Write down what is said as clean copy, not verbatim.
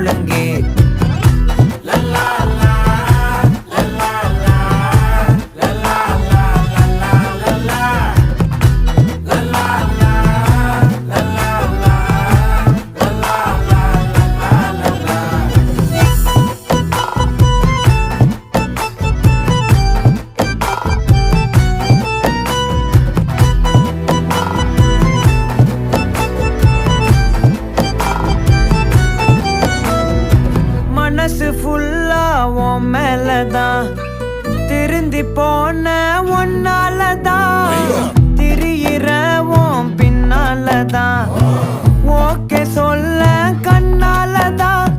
ஒழுங்கே. மனசு ஃபுல்லா உன் மேலதான், திருந்தி போன ஒன்னாலதான், திரியிற உன் பின்னாலதான், ஓகே சொல்ல கண்ணாலதான்,